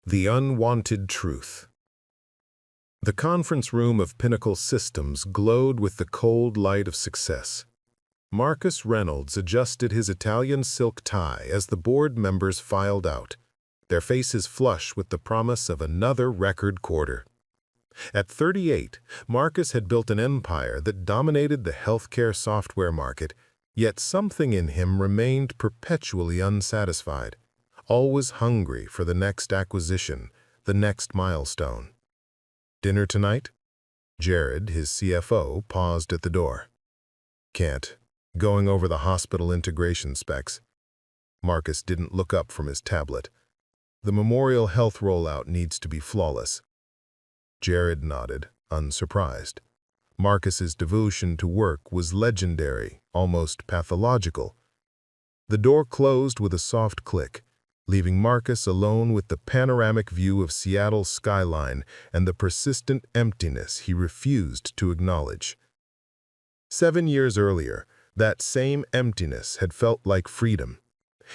The Unwanted Truth. The conference room of Pinnacle Systems glowed with the cold light of success. Marcus Reynolds adjusted his Italian silk tie as the board members filed out, their faces flush with the promise of another record quarter. At 38, Marcus had built an empire that dominated the healthcare software market, yet something in him remained perpetually unsatisfied, always hungry for the next acquisition, the next milestone. Dinner tonight? Jared, his CFO, paused at the door. Can't. Going over the hospital integration specs. Marcus didn't look up from his tablet. The Memorial Health rollout needs to be flawless. Jared nodded, unsurprised. Marcus's devotion to work was legendary, almost pathological. The door closed with a soft click, leaving Marcus alone with the panoramic view of Seattle's skyline and the persistent emptiness he refused to acknowledge. 7 years earlier, that same emptiness had felt like freedom.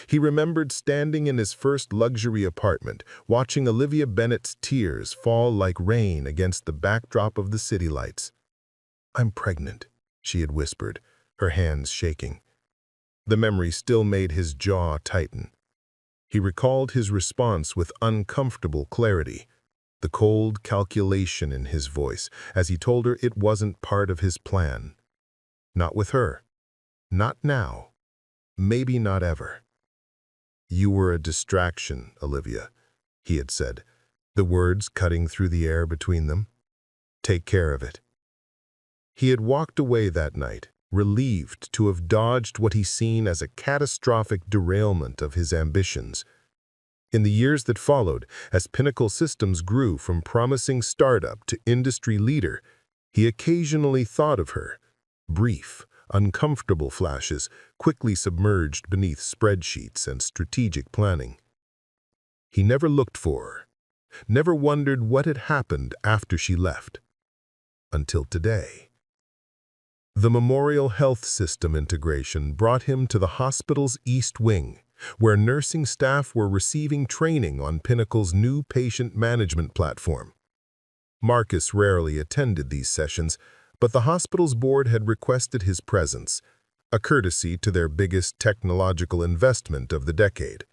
He remembered standing in his first luxury apartment, watching Olivia Bennett's tears fall like rain against the backdrop of the city lights. "I'm pregnant," she had whispered, her hands shaking. The memory still made his jaw tighten. He recalled his response with uncomfortable clarity, the cold calculation in his voice as he told her it wasn't part of his plan. Not with her. Not now. Maybe not ever. "You were a distraction, Olivia," he had said, the words cutting through the air between them. "Take care of it." He had walked away that night, relieved to have dodged what he seen as a catastrophic derailment of his ambitions. In the years that followed, as Pinnacle Systems grew from promising startup to industry leader, he occasionally thought of her. Brief, uncomfortable flashes, quickly submerged beneath spreadsheets and strategic planning. He never looked for her, never wondered what had happened after she left. Until today. The Memorial Health System integration brought him to the hospital's East Wing, where nursing staff were receiving training on Pinnacle's new patient management platform. Marcus rarely attended these sessions, but the hospital's board had requested his presence, a courtesy to their biggest technological investment of the decade.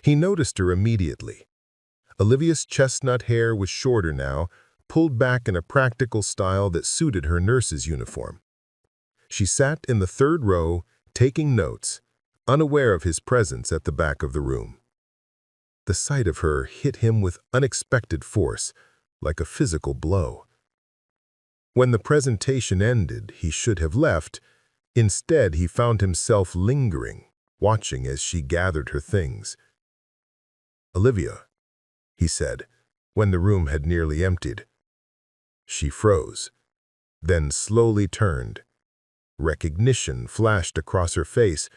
He noticed her immediately. Olivia's chestnut hair was shorter now, pulled back in a practical style that suited her nurse's uniform. She sat in the third row, taking notes, unaware of his presence at the back of the room. The sight of her hit him with unexpected force, like a physical blow. When the presentation ended, he should have left. Instead, he found himself lingering, watching as she gathered her things. "Olivia," he said, when the room had nearly emptied. She froze, then slowly turned. Recognition flashed across her face,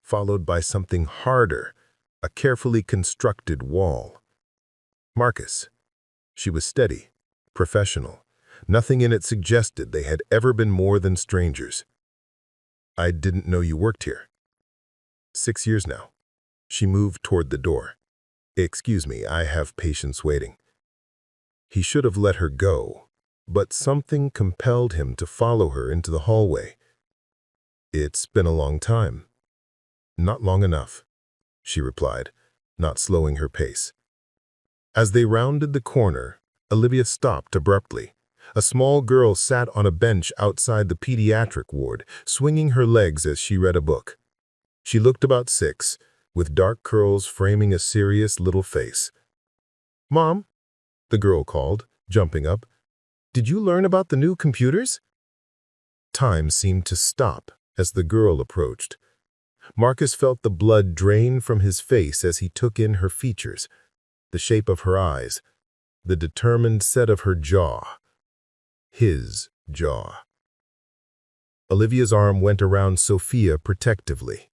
followed by something harder, a carefully constructed wall. "Marcus." She was steady, professional. Nothing in it suggested they had ever been more than strangers. "I didn't know you worked here." 6 years now. She moved toward the door. "Excuse me, I have patients waiting." He should have let her go, but something compelled him to follow her into the hallway. "It's been a long time." "Not long enough," she replied, not slowing her pace. As they rounded the corner, Olivia stopped abruptly. A small girl sat on a bench outside the pediatric ward, swinging her legs as she read a book. She looked about 6, with dark curls framing a serious little face. "Mom," the girl called, jumping up, "did you learn about the new computers?" Time seemed to stop as the girl approached. Marcus felt the blood drain from his face as he took in her features, the shape of her eyes, the determined set of her jaw. His jaw. Olivia's arm went around Sophia protectively.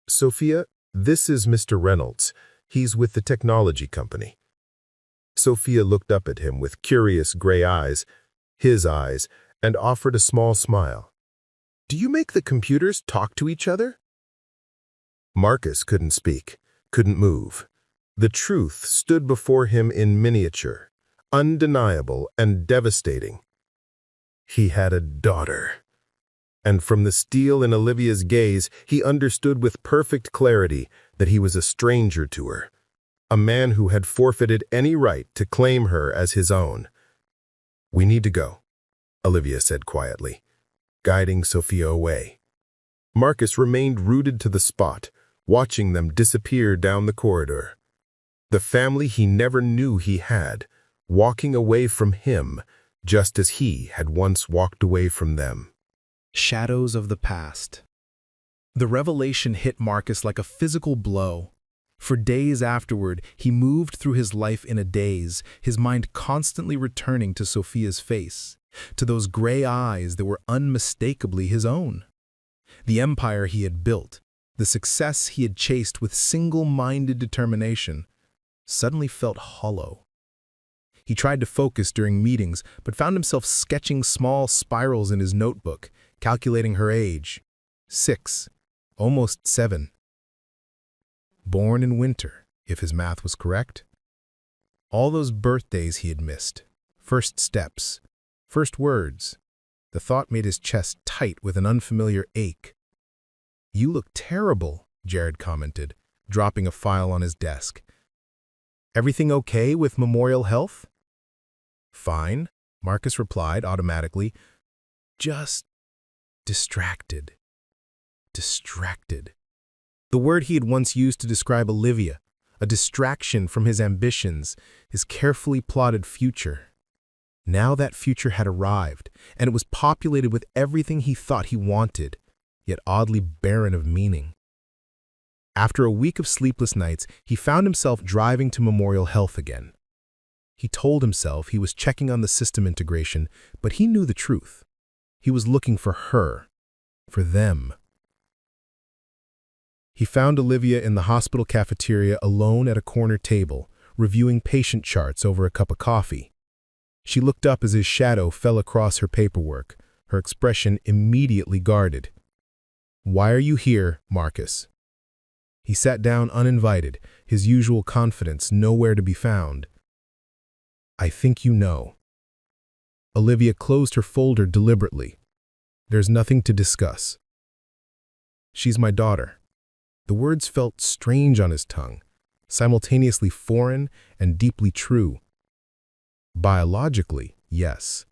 "Sophia, this is Mr. Reynolds. He's with the technology company." Sophia looked up at him with curious gray eyes, his eyes, and offered a small smile. "Do you make the computers talk to each other?" Marcus couldn't speak, couldn't move. The truth stood before him in miniature, undeniable and devastating. He had a daughter. And from the steel in Olivia's gaze, he understood with perfect clarity that he was a stranger to her, a man who had forfeited any right to claim her as his own. "We need to go," Olivia said quietly, guiding Sophia away. Marcus remained rooted to the spot, watching them disappear down the corridor. The family he never knew he had, walking away from him, just as he had once walked away from them. Shadows of the past. The revelation hit Marcus like a physical blow. For days afterward, he moved through his life in a daze, his mind constantly returning to Sophia's face, to those gray eyes that were unmistakably his own. The empire he had built, the success he had chased with single-minded determination, suddenly felt hollow. He tried to focus during meetings, but found himself sketching small spirals in his notebook, calculating her age, 6, almost 7. Born in winter, if his math was correct. All those birthdays he had missed, first steps, first words. The thought made his chest tight with an unfamiliar ache. "You look terrible," Jared commented, dropping a file on his desk. "Everything okay with Memorial Health?" "Fine," Marcus replied automatically. "Just distracted." Distracted. The word he had once used to describe Olivia, a distraction from his ambitions, his carefully plotted future. Now that future had arrived, and it was populated with everything he thought he wanted, yet oddly barren of meaning. After a week of sleepless nights, he found himself driving to Memorial Health again. He told himself he was checking on the system integration, but he knew the truth. He was looking for her, for them. He found Olivia in the hospital cafeteria alone at a corner table, reviewing patient charts over a cup of coffee. She looked up as his shadow fell across her paperwork, her expression immediately guarded. "Why are you here, Marcus?" He sat down uninvited, his usual confidence nowhere to be found. "I think you know." Olivia closed her folder deliberately. "There's nothing to discuss." "She's my daughter." The words felt strange on his tongue, simultaneously foreign and deeply true. Biologically, yes.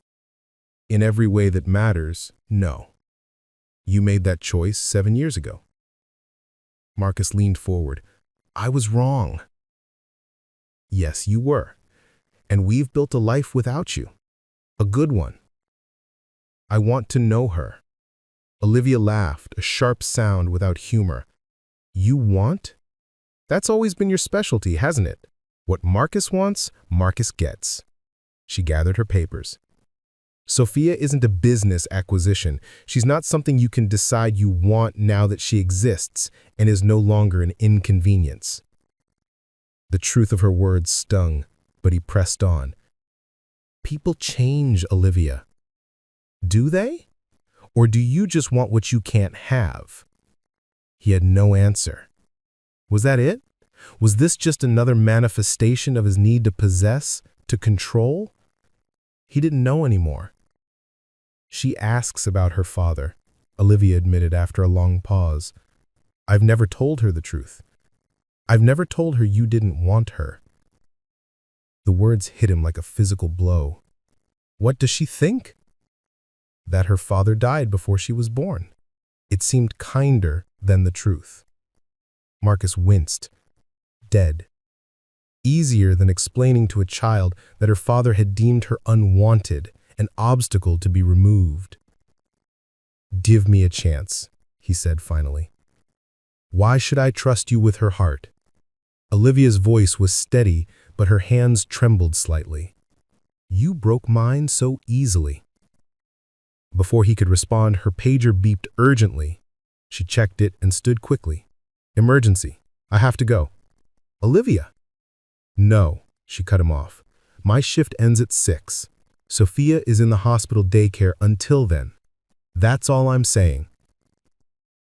In every way that matters, no. You made that choice 7 years ago. Marcus leaned forward. "I was wrong." "Yes, you were. And we've built a life without you. A good one." "I want to know her." Olivia laughed, a sharp sound without humor. "You want? That's always been your specialty, hasn't it? What Marcus wants, Marcus gets." She gathered her papers. "Sophia isn't a business acquisition. She's not something you can decide you want now that she exists and is no longer an inconvenience." The truth of her words stung, but he pressed on. "People change, Olivia. Do they? Or do you just want what you can't have?" He had no answer. Was that it? Was this just another manifestation of his need to possess, to control? He didn't know anymore. "She asks about her father," Olivia admitted after a long pause. "I've never told her the truth. I've never told her you didn't want her." The words hit him like a physical blow. "What does she think?" "That her father died before she was born." It seemed kinder than the truth. Marcus winced. Dead. Easier than explaining to a child that her father had deemed her unwanted, an obstacle to be removed. "Give me a chance," he said finally. "Why should I trust you with her heart?" Olivia's voice was steady, but her hands trembled slightly. "You broke mine so easily." Before he could respond, her pager beeped urgently. She checked it and stood quickly. "Emergency. I have to go." "Olivia." "No," she cut him off. "My shift ends at 6. Sophia is in the hospital daycare until then. That's all I'm saying."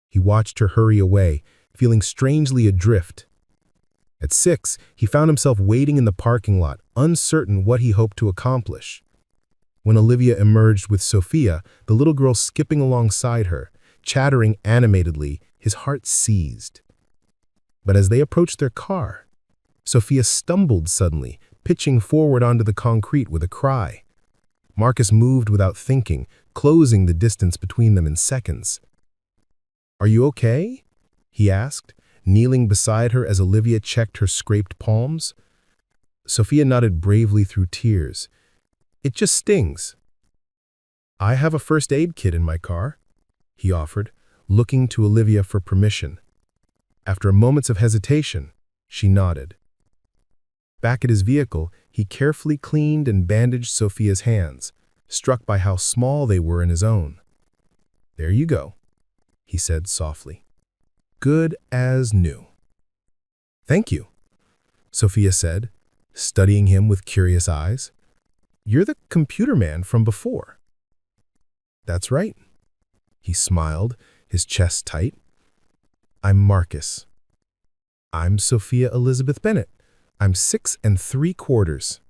He watched her hurry away, feeling strangely adrift. At 6, he found himself waiting in the parking lot, uncertain what he hoped to accomplish. When Olivia emerged with Sophia, the little girl skipping alongside her, chattering animatedly, his heart seized. But as they approached their car, Sophia stumbled suddenly, pitching forward onto the concrete with a cry. Marcus moved without thinking, closing the distance between them in seconds. "Are you okay?" he asked, kneeling beside her as Olivia checked her scraped palms. Sophia nodded bravely through tears. "It just stings." "I have a first aid kit in my car," he offered, looking to Olivia for permission. After moments of hesitation, she nodded. Back at his vehicle, he carefully cleaned and bandaged Sophia's hands, struck by how small they were in his own. "There you go," he said softly. "Good as new." "Thank you," Sophia said, studying him with curious eyes. "You're the computer man from before." "That's right." He smiled, his chest tight. "I'm Marcus." "I'm Sophia Elizabeth Bennett. I'm 6 3/4."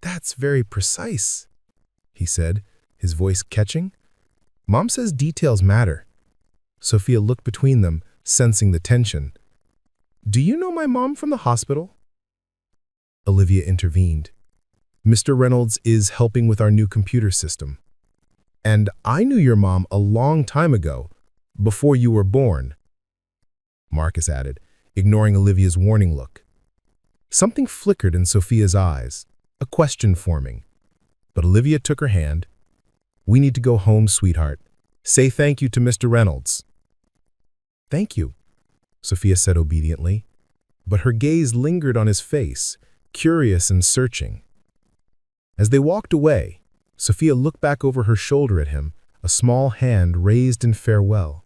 "That's very precise," he said, his voice catching. "Mom says details matter." Sophia looked between them, sensing the tension. "Do you know my mom from the hospital?" Olivia intervened. "Mr. Reynolds is helping with our new computer system. And I knew your mom a long time ago, before you were born," Marcus added, ignoring Olivia's warning look. Something flickered in Sophia's eyes, a question forming. But Olivia took her hand. "We need to go home, sweetheart. Say thank you to Mr. Reynolds." "Thank you," Sophia said obediently, but her gaze lingered on his face, curious and searching. As they walked away, Sophia looked back over her shoulder at him, a small hand raised in farewell.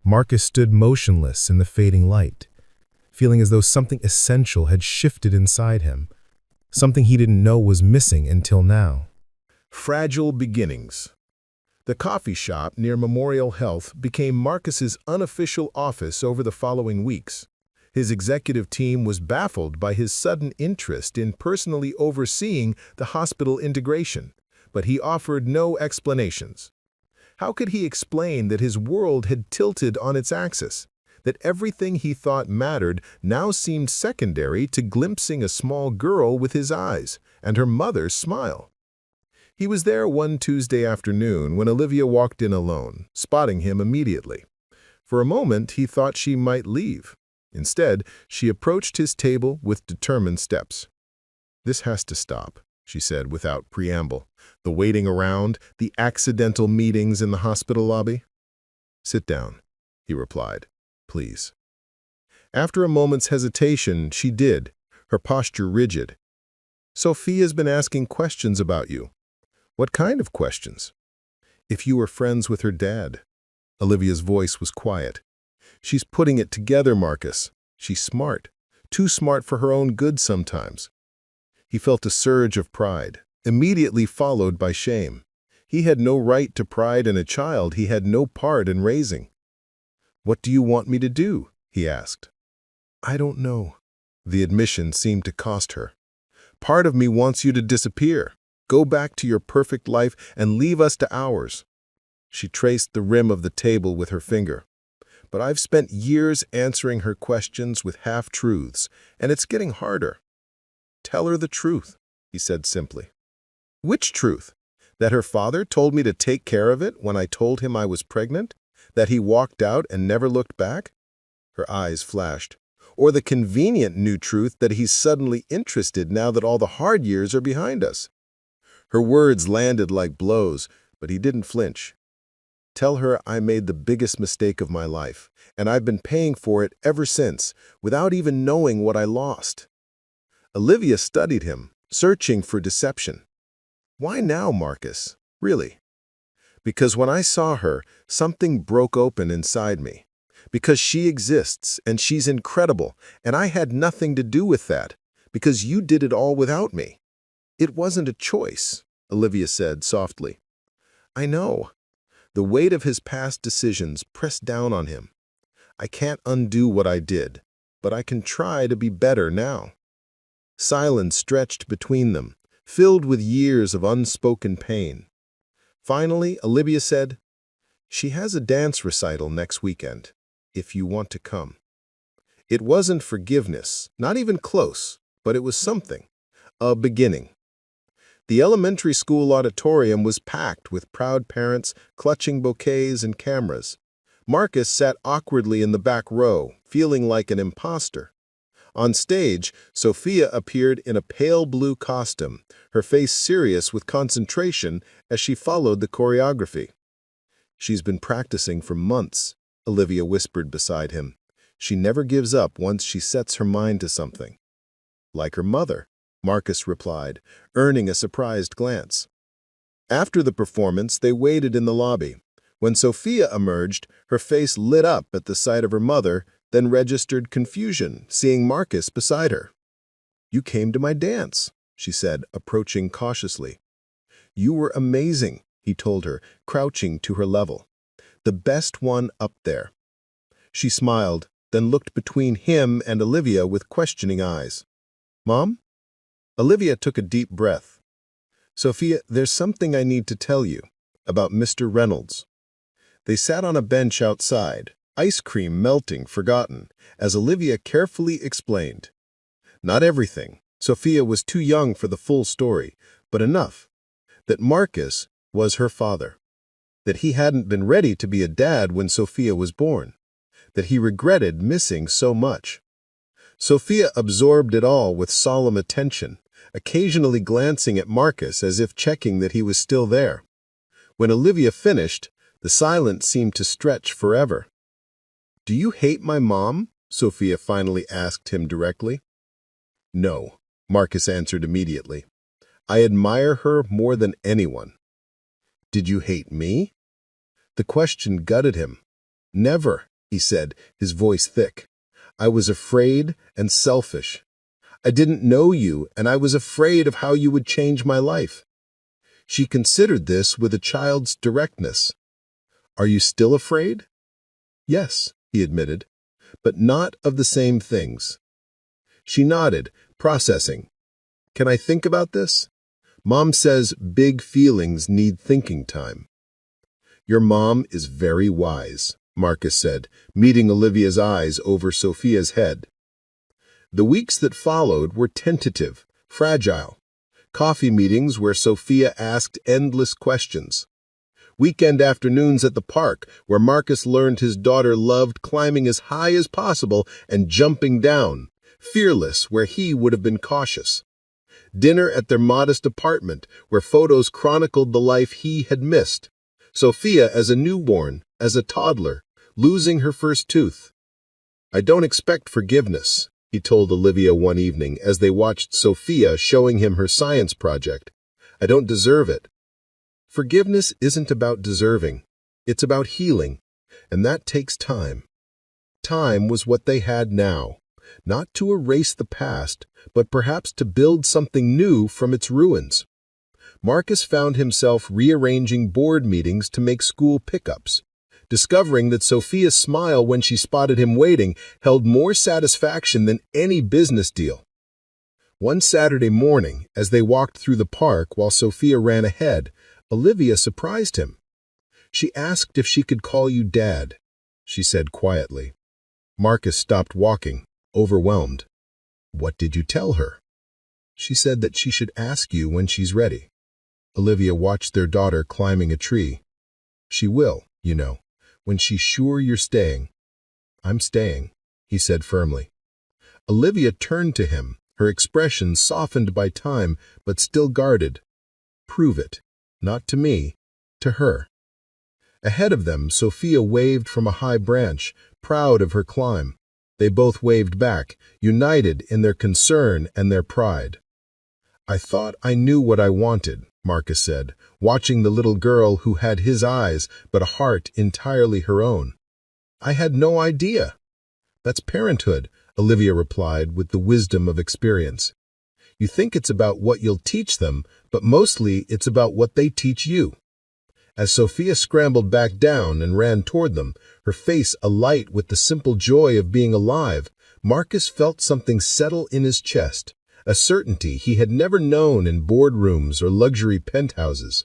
Marcus stood motionless in the fading light, feeling as though something essential had shifted inside him, something he didn't know was missing until now. Fragile beginnings. The coffee shop near Memorial Health became Marcus's unofficial office over the following weeks. His executive team was baffled by his sudden interest in personally overseeing the hospital integration, but he offered no explanations. How could he explain that his world had tilted on its axis, that everything he thought mattered now seemed secondary to glimpsing a small girl with his eyes and her mother's smile? He was there one Tuesday afternoon when Olivia walked in alone, spotting him immediately. For a moment, he thought she might leave. Instead, she approached his table with determined steps. "This has to stop," she said without preamble. "The waiting around, the accidental meetings in the hospital lobby." "Sit down," he replied. "Please." After a moment's hesitation, she did, her posture rigid. "Sophia's been asking questions about you." "What kind of questions?" "If you were friends with her dad." Olivia's voice was quiet. "She's putting it together, Marcus. She's smart. Too smart for her own good sometimes." He felt a surge of pride, immediately followed by shame. He had no right to pride in a child he had no part in raising. "What do you want me to do?" he asked. "I don't know." The admission seemed to cost her. "Part of me wants you to disappear. Go back to your perfect life and leave us to ours." She traced the rim of the table with her finger. "But I've spent years answering her questions with half-truths, and it's getting harder." "Tell her the truth," he said simply. "Which truth? That her father told me to take care of it when I told him I was pregnant? That he walked out and never looked back?" Her eyes flashed. "Or the convenient new truth that he's suddenly interested now that all the hard years are behind us?" Her words landed like blows, but he didn't flinch. "Tell her I made the biggest mistake of my life, and I've been paying for it ever since, without even knowing what I lost." Olivia studied him, searching for deception. "Why now, Marcus? Really?" "Because when I saw her, something broke open inside me. Because she exists, and she's incredible, and I had nothing to do with that. Because you did it all without me." "It wasn't a choice," Olivia said softly. "I know." The weight of his past decisions pressed down on him. "I can't undo what I did, but I can try to be better now." Silence stretched between them, filled with years of unspoken pain. Finally, Olivia said, "She has a dance recital next weekend, if you want to come." It wasn't forgiveness, not even close, but it was something, a beginning. The elementary school auditorium was packed with proud parents clutching bouquets and cameras. Marcus sat awkwardly in the back row, feeling like an imposter. On stage, Sophia appeared in a pale blue costume, her face serious with concentration as she followed the choreography. "She's been practicing for months," Olivia whispered beside him. "She never gives up once she sets her mind to something." "Like her mother," Marcus replied, earning a surprised glance. After the performance, they waited in the lobby. When Sophia emerged, her face lit up at the sight of her mother, then registered confusion, seeing Marcus beside her. "You came to my dance," she said, approaching cautiously. "You were amazing," he told her, crouching to her level. "The best one up there." She smiled, then looked between him and Olivia with questioning eyes. "Mom?" Olivia took a deep breath. "Sophia, there's something I need to tell you about Mr. Reynolds." They sat on a bench outside, ice cream melting forgotten, as Olivia carefully explained. Not everything. Sophia was too young for the full story, but enough. That Marcus was her father. That he hadn't been ready to be a dad when Sophia was born. That he regretted missing so much. Sophia absorbed it all with solemn attention, occasionally glancing at Marcus as if checking that he was still there. When Olivia finished, the silence seemed to stretch forever. "Do you hate my mom?" Sophia finally asked him directly. "No," Marcus answered immediately. "I admire her more than anyone." "Did you hate me?" The question gutted him. "Never," he said, his voice thick. "I was afraid and selfish. I didn't know you, and I was afraid of how you would change my life." She considered this with a child's directness. "Are you still afraid?" "Yes," he admitted, "but not of the same things." She nodded, processing. "Can I think about this? Mom says big feelings need thinking time." "Your mom is very wise," Marcus said, meeting Olivia's eyes over Sophia's head. The weeks that followed were tentative, fragile. Coffee meetings where Sophia asked endless questions. Weekend afternoons at the park where Marcus learned his daughter loved climbing as high as possible and jumping down, fearless where he would have been cautious. Dinner at their modest apartment where photos chronicled the life he had missed. Sophia as a newborn, as a toddler, losing her first tooth. "I don't expect forgiveness," he told Olivia one evening as they watched Sophia showing him her science project. "I don't deserve it." Forgiveness isn't about deserving. It's about healing, and that takes time. Time was what they had now, not to erase the past, but perhaps to build something new from its ruins. Marcus found himself rearranging board meetings to make school pickups, discovering that Sophia's smile when she spotted him waiting held more satisfaction than any business deal. One Saturday morning, as they walked through the park while Sophia ran ahead, Olivia surprised him. "She asked if she could call you Dad," she said quietly. Marcus stopped walking, overwhelmed. "What did you tell her?" "She said that she should ask you when she's ready." Olivia watched their daughter climbing a tree. "She will, you know, when she's sure you're staying." "I'm staying," he said firmly. Olivia turned to him, her expression softened by time, but still guarded. "Prove it. Not to me, to her." Ahead of them, Sophia waved from a high branch, proud of her climb. They both waved back, united in their concern and their pride. "I thought I knew what I wanted," Marcus said, watching the little girl who had his eyes but a heart entirely her own. "I had no idea." "That's parenthood," Olivia replied with the wisdom of experience. "You think it's about what you'll teach them, but mostly it's about what they teach you." As Sophia scrambled back down and ran toward them, her face alight with the simple joy of being alive, Marcus felt something settle in his chest, a certainty he had never known in boardrooms or luxury penthouses.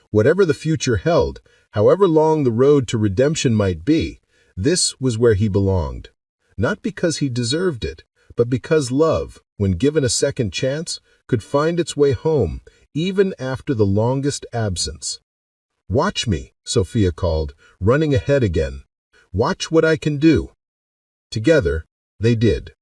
Whatever the future held, however long the road to redemption might be, this was where he belonged. Not because he deserved it, but because love, when given a second chance, could find its way home, even after the longest absence. "Watch me," Sophia called, running ahead again. "Watch what I can do." Together, they did.